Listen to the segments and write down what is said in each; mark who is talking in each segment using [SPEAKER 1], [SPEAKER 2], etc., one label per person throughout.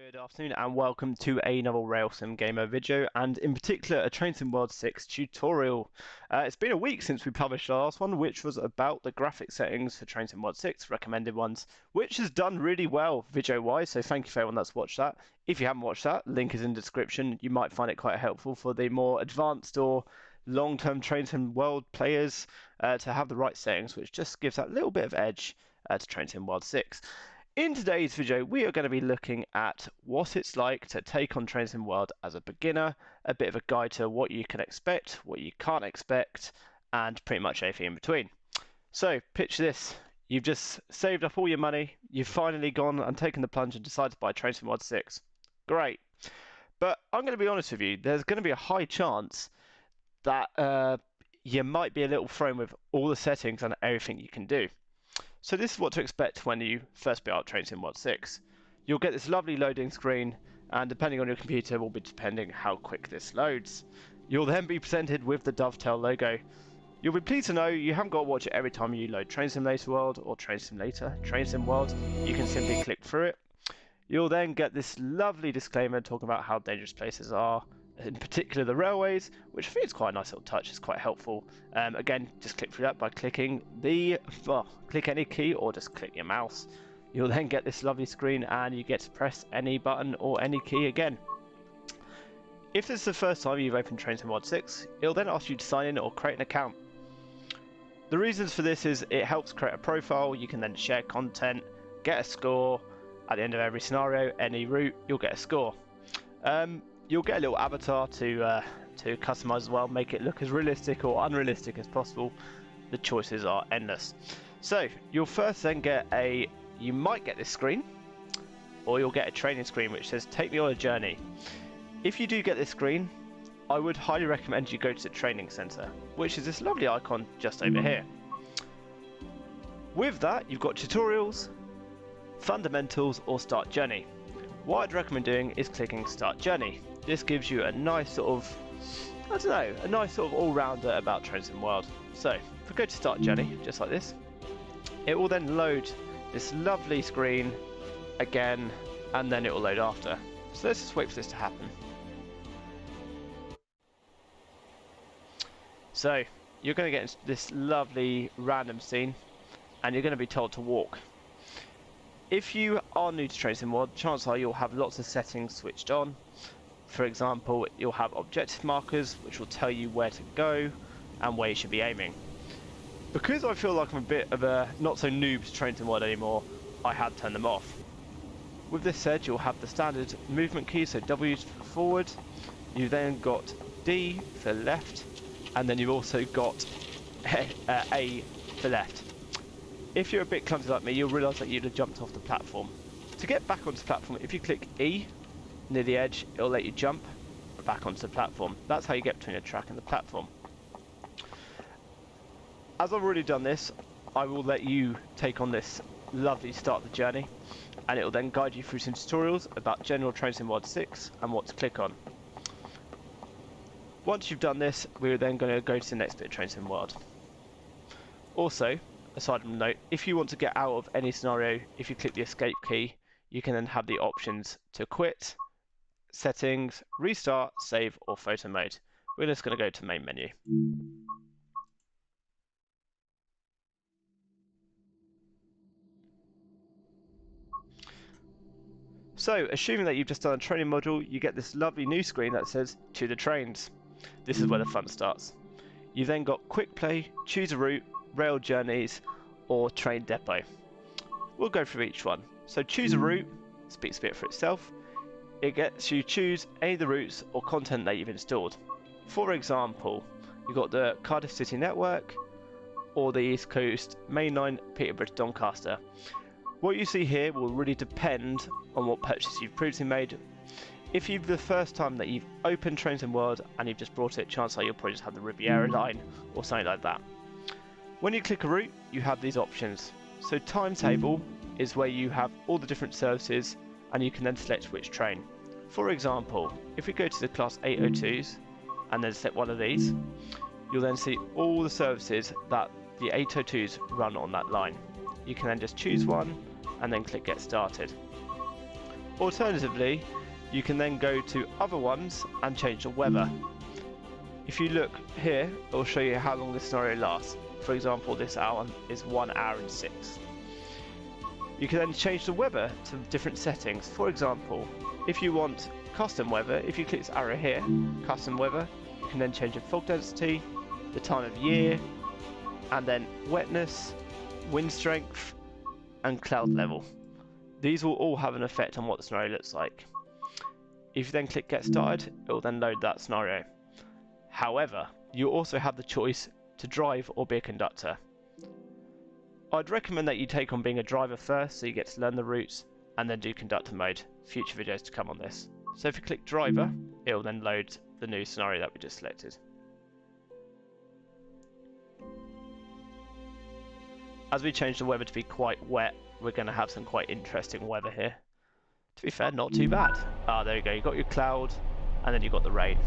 [SPEAKER 1] Good afternoon and welcome to another Rail Sim Gamer video, and in particular a Train Sim World 6 tutorial. It's been a week since we published our last one, which was about the graphic settings for Train Sim World 6, recommended ones, which has done really well video wise, so thank you for everyone that's watched that. If you haven't watched that, link is in the description. You might find it quite helpful for the more advanced or long-term Train Sim World players to have the right settings, which just gives that little bit of edge to Train Sim World 6. In today's video, we are going to be looking at what it's like to take on Train Sim World as a beginner, a bit of a guide to what you can expect, what you can't expect, and pretty much anything in between. So, picture this. You've just saved up all your money, you've finally gone and taken the plunge and decided to buy Train Sim World 6. Great. But I'm going to be honest with you, there's going to be a high chance that you might be a little thrown with all the settings and everything you can do. So this is what to expect when you first build out Train Sim World 6. You'll get this lovely loading screen, and depending on your computer will be depending how quick this loads. You'll then be presented with the Dovetail logo. You'll be pleased to know you haven't got to watch it every time you load Train Simulator World or Train Sim World. You can simply click through it. You'll then get this lovely disclaimer talking about how dangerous places are, in particular the railways, which I think is quite a nice little touch. It's quite helpful. Again, just click through that by clicking click any key or just click your mouse. You'll then get this lovely screen and you get to press any button or any key again. If this is the first time you've opened Train Sim World 6, it'll then ask you to sign in or create an account. The reasons for this is it helps create a profile. You can then share content, get a score. At the end of every scenario, any route, you'll get a score. You'll get a little avatar to customize as well, make it look as realistic or unrealistic as possible. The choices are endless. So you'll first then get you might get this screen, or you'll get a training screen which says take me on a journey. If you do get this screen, I would highly recommend you go to the training center, which is this lovely icon just over here. With that, you've got tutorials, fundamentals, or start journey. What I'd recommend doing is clicking start journey. This gives you a nice sort of, a nice sort of all-rounder about Train Sim World. So, if we go to start journey, just like this, it will then load this lovely screen again, and then it will load after. So let's just wait for this to happen. So, you're going to get this lovely random scene, and you're going to be told to walk. If you are new to Train Sim World, chances are you'll have lots of settings switched on. For example, you'll have objective markers, which will tell you where to go and where you should be aiming. Because I feel like I'm a bit of a not so noob to Train Sim World anymore, I had turned them off. With this said, you'll have the standard movement keys, so W for forward, you've then got D for left, and then you've also got A for left. If you're a bit clumsy like me, you'll realise that you'd have jumped off the platform. To get back onto the platform, if you click E near the edge, it'll let you jump back onto the platform. That's how you get between the track and the platform. As I've already done this, I will let you take on this lovely start of the journey, and it will then guide you through some tutorials about general Train Sim World 6 and what to click on. Once you've done this, we're then going to go to the next bit of Train Sim World. Also, aside from the note, if you want to get out of any scenario, if you click the escape key, you can then have the options to quit, settings, restart, save, or photo mode. We're just going to go to main menu. So, assuming that you've just done a training module, you get this lovely new screen that says to the trains. This is where the fun starts. You've then got quick play, choose a route, rail journeys, or train depot. We'll go through each one. So choose a route, speaks a bit for itself. It gets you choose any of the routes or content that you've installed. For example, you've got the Cardiff City Network or the East Coast Main Line Peterborough to Doncaster. What you see here will really depend on what purchase you've previously made. If you've the first time that you've opened Train Sim World and you've just brought it, chances are you'll probably just have the Riviera line or something like that. When you click a route, you have these options. So timetable is where you have all the different services and you can then select which train. For example, if we go to the class 802s and then select one of these, you'll then see all the services that the 802s run on that line. You can then just choose one and then click get started. Alternatively, you can then go to other ones and change the weather. If you look here, it will show you how long this scenario lasts. For example, this hour is 1 hour and 6. You can then change the weather to different settings. For example, if you want custom weather, if you click this arrow here, custom weather, you can then change the fog density, the time of year, and then wetness, wind strength, and cloud level. These will all have an effect on what the scenario looks like. If you then click get started, it will then load that scenario. However, you also have the choice to drive or be a conductor. I'd recommend that you take on being a driver first, so you get to learn the routes, and then do conductor mode. Future videos to come on this. So if you click driver, it will then load the new scenario that we just selected. As we change the weather to be quite wet, we're going to have some quite interesting weather here. To be fair, not too bad. There you go, you got your cloud, and then you got the rain.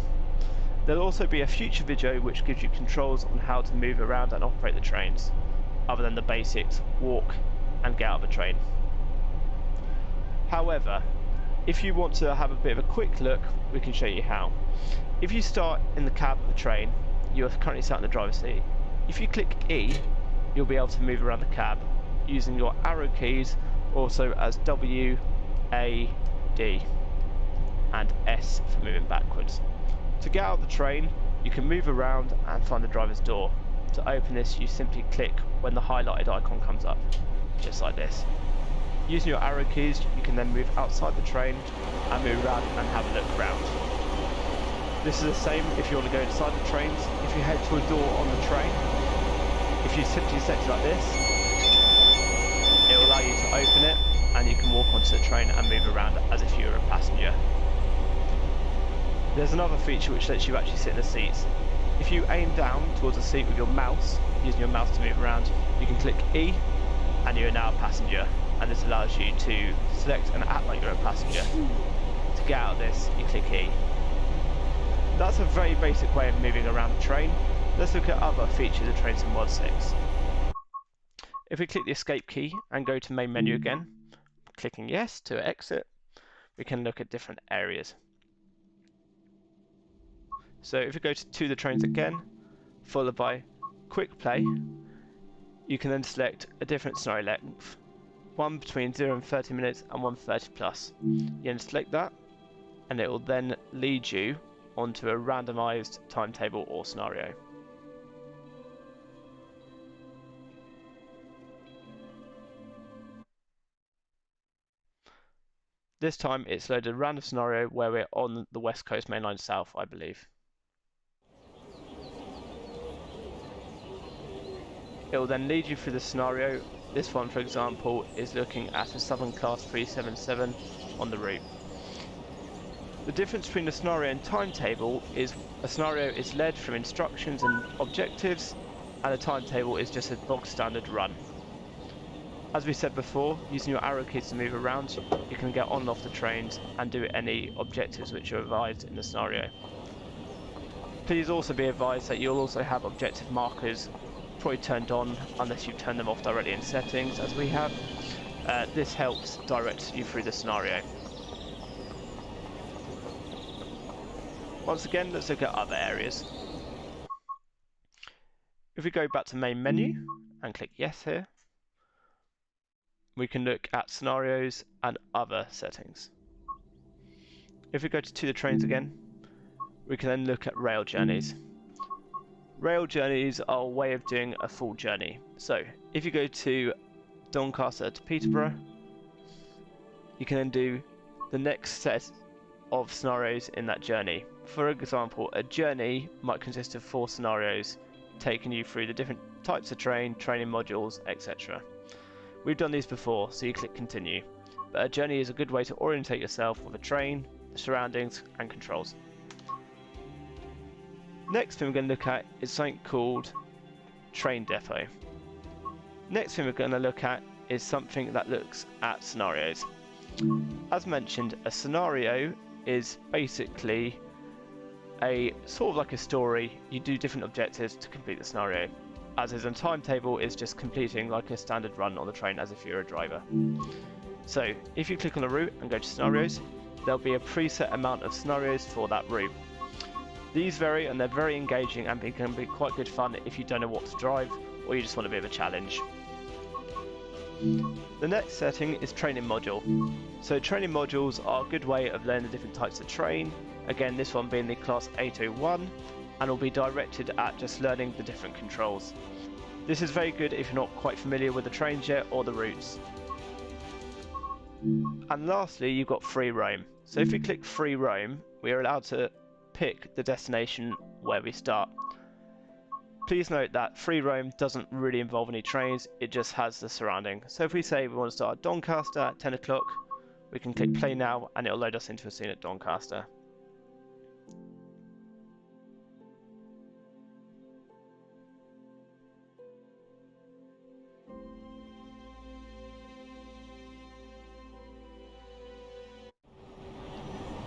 [SPEAKER 1] There'll also be a future video which gives you controls on how to move around and operate the trains, other than the basics, walk and get out of a train. However, if you want to have a bit of a quick look, we can show you how. If you start in the cab of a train, you are currently sat in the driver's seat. If you click E, you'll be able to move around the cab using your arrow keys, also as W, A, D, and S for moving backwards. To get out of the train, you can move around and find the driver's door. To open this, you simply click when the highlighted icon comes up, just like this. Using your arrow keys, you can then move outside the train and move around and have a look around. This is the same if you want to go inside the trains. If you head to a door on the train, if you simply set it like this, it will allow you to open it and you can walk onto the train and move around as if you were a passenger. There's another feature which lets you actually sit in the seats. If you aim down towards the seat with your mouse, using your mouse to move around, you can click E and you are now a passenger, and this allows you to select and act like you're a passenger. To get out of this, you click E. That's a very basic way of moving around the train. Let's look at other features of Train Sim Mod 6. If we click the escape key and go to main menu again, clicking yes to exit, we can look at different areas. So if we go to the trains again, followed by quick play, you can then select a different scenario length, one between 0 and 30 minutes and one 30 plus. You can select that and it will then lead you onto a randomized timetable or scenario. This time it's loaded a random scenario where we're on the West Coast Main Line South, I believe. It will then lead you through the scenario. This one, for example, is looking at a Southern Class 377 on the route. The difference between a scenario and timetable is a scenario is led from instructions and objectives, and a timetable is just a bog standard run. As we said before, using your arrow keys to move around, you can get on and off the trains and do any objectives which are advised in the scenario. Please also be advised that you'll also have objective markers probably turned on unless you turn them off directly in settings, as we have. This helps direct you through the scenario. Once again, let's look at other areas. If we go back to main menu and click yes here, we can look at scenarios and other settings. If we go to the trains again, we can then look at rail journeys. Rail journeys are a way of doing a full journey. So if you go to Doncaster to Peterborough, you can then do the next set of scenarios in that journey. For example, a journey might consist of 4 scenarios taking you through the different types of train, training modules, etc. We've done these before, so you click continue. But a journey is a good way to orientate yourself with a train, the surroundings and controls. Next thing we're going to look at is something called Train Depot. Next thing we're going to look at is something that looks at scenarios. As mentioned, a scenario is basically a sort of like a story. You do different objectives to complete the scenario. As is a timetable, is just completing like a standard run on the train as if you're a driver. So if you click on a route and go to scenarios, there'll be a preset amount of scenarios for that route. These vary and they're very engaging and can be quite good fun if you don't know what to drive or you just want a bit of a challenge. The next setting is training module. So training modules are a good way of learning the different types of train. Again, this one being the class 801 and will be directed at just learning the different controls. This is very good if you're not quite familiar with the trains yet or the routes. And lastly, you've got free roam. So if we click free roam, we are allowed to pick the destination where we start. Please note that free roam doesn't really involve any trains, it just has the surrounding. So if we say we want to start at Doncaster at 10 o'clock, we can click play now and it'll load us into a scene at Doncaster.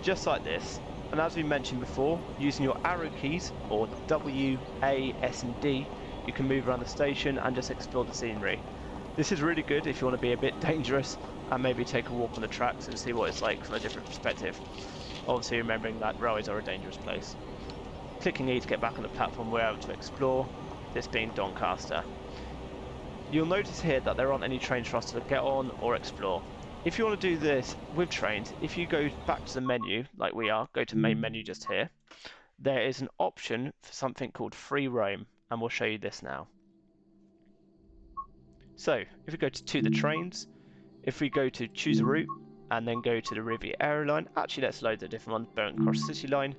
[SPEAKER 1] Just like this. And as we mentioned before, using your arrow keys, or W, A, S and D, you can move around the station and just explore the scenery. This is really good if you want to be a bit dangerous and maybe take a walk on the tracks and see what it's like from a different perspective. Obviously remembering that railways are a dangerous place. Clicking E to get back on the platform we're able to explore, this being Doncaster. You'll notice here that there aren't any trains for us to get on or explore. If you want to do this with trains, if you go back to the menu, like we are, go to main menu just here, there is an option for something called free roam, and we'll show you this now. So, if we go to the trains, if we go to choose a route, and then go to the Riviera line, actually let's load the different ones, Burnt Cross City line,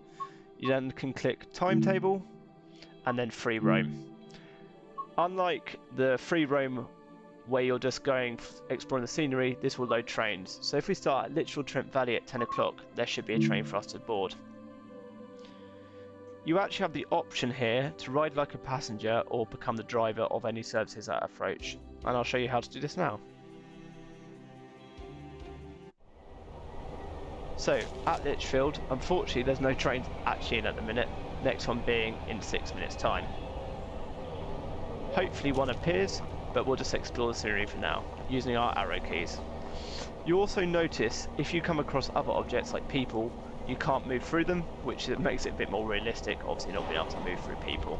[SPEAKER 1] you then can click timetable, and then free roam. Unlike the free roam where you're just going exploring the scenery, this will load trains. So if we start at literal Trent Valley at 10 o'clock, there should be a train for us to board. You actually have the option here to ride like a passenger or become the driver of any services that approach. And I'll show you how to do this now. So at Lichfield, unfortunately there's no trains actually in at the minute, next one being in 6 minutes time. Hopefully one appears, but we'll just explore the scenery for now, using our arrow keys. You also notice if you come across other objects like people, you can't move through them, which makes it a bit more realistic, obviously not being able to move through people.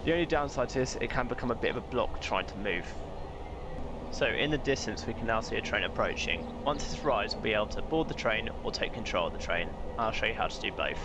[SPEAKER 1] The only downside to this, it can become a bit of a block trying to move. So in the distance we can now see a train approaching. Once this arrives, we'll be able to board the train or take control of the train. I'll show you how to do both.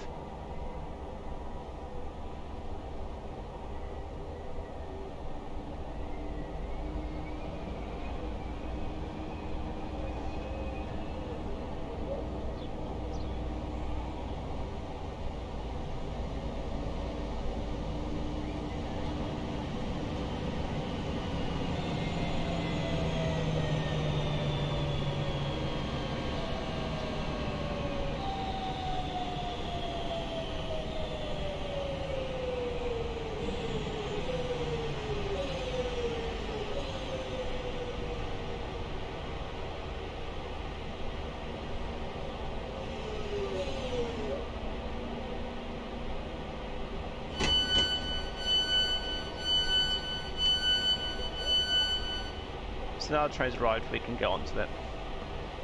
[SPEAKER 1] So now the train's arrived, we can get onto it,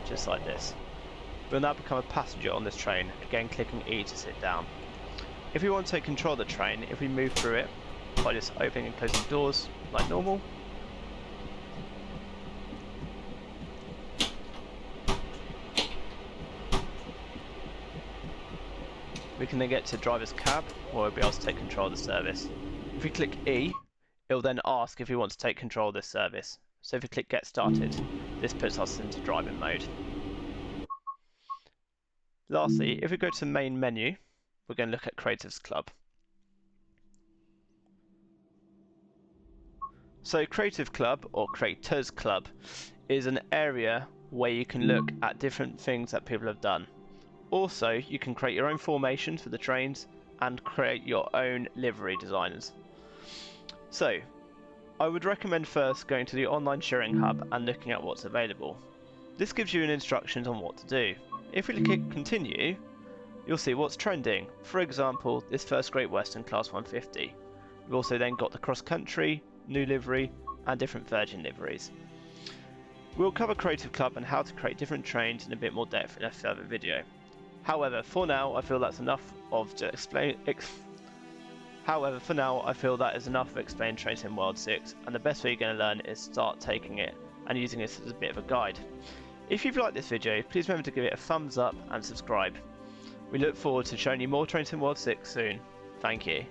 [SPEAKER 1] just like this. We'll now become a passenger on this train, again clicking E to sit down. If we want to take control of the train, if we move through it by just opening and closing doors like normal, we can then get to driver's cab, or we'll be able to take control of the service. If we click E, it will then ask if we want to take control of this service. So if we click get started, this puts us into driving mode. Lastly, if we go to the main menu, we're going to look at Creatives Club. So Creative Club, or Creators Club, is an area where you can look at different things that people have done. Also, you can create your own formations for the trains and create your own livery designs. So, I would recommend first going to the online sharing hub and looking at what's available. This gives you instructions on what to do. If we click continue, you'll see what's trending. For example, this first Great Western Class 150. We've also then got the cross country, new livery and different Virgin liveries. We'll cover Creative Club and how to create different trains in a bit more depth in a further video. However, for now I feel that is enough of explaining Train Sim World 6, and the best way you're going to learn is start taking it and using it as a bit of a guide. If you've liked this video, please remember to give it a thumbs up and subscribe. We look forward to showing you more Train Sim World 6 soon. Thank you.